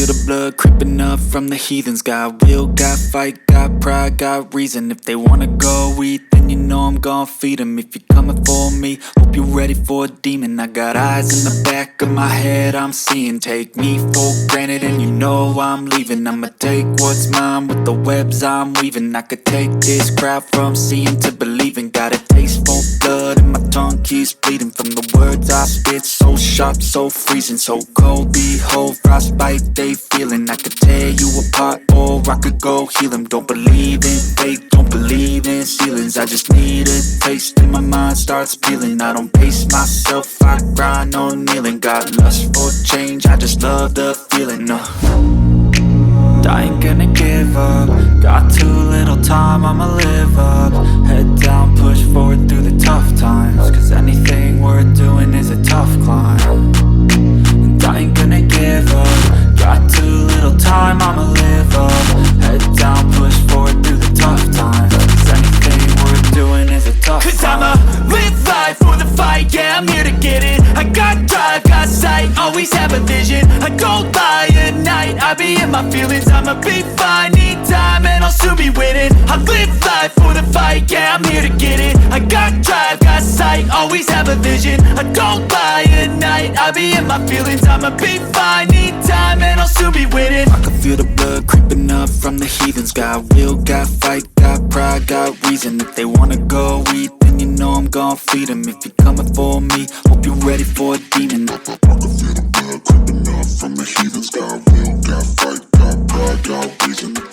feel the blood creeping up from the heathens. Got will, got fight, got pride, got reason. If they wanna go eat, then you know I'm gon' feed them. If you're coming for me, hope you're ready for a demon. I got eyes in the back of my head, I'm seeing. Take me for granted and you know I'm leaving. I'ma take what's mine with the webs I'm weaving. I could take this crowd from seeing to believing. Got a taste for blood and my tongue keeps bleeding from the words I spit. So sharp, so freezing, so cold. Behold, frostbite they feeling. I could tear you apart or I could go heal them. Don't believe in fate, don't believe in ceilings. I just need a taste and my mind starts peeling. I don't pace myself, I grind on kneeling. Got lust for change, I just love the feeling. I ain't gonna give up. Got too little time, I'ma live up. Head down, push forward through the tough times. Cause anything worth doing is a tough climb. And I ain't gonna give up. Got too little time, I'ma live up. Head down, push forward through the tough times. Cause anything worth doing is a tough climb. Cause I'ma live life for the fight, yeah, I'm here to get it. I got drive, got sight, always have a vision. I don't lie at night, I be in my feelings. I'ma be fine, need time and I'll soon be winning. I live life for the fight, yeah, I'm here to get it. I got drive, got sight, always have a vision. I don't lie at night, I be in my feelings. I'ma be fine, need time and I'll soon be winning. I can feel the blood creeping up from the heathens. Got will, got fight, got pride, got reason. If they wanna go eat, then you know I'm gon' feed them. If you're coming for me, hope you're ready for a demon. I can feel the blood creeping up from the heathens. Got will, got fight, got pride, got reason.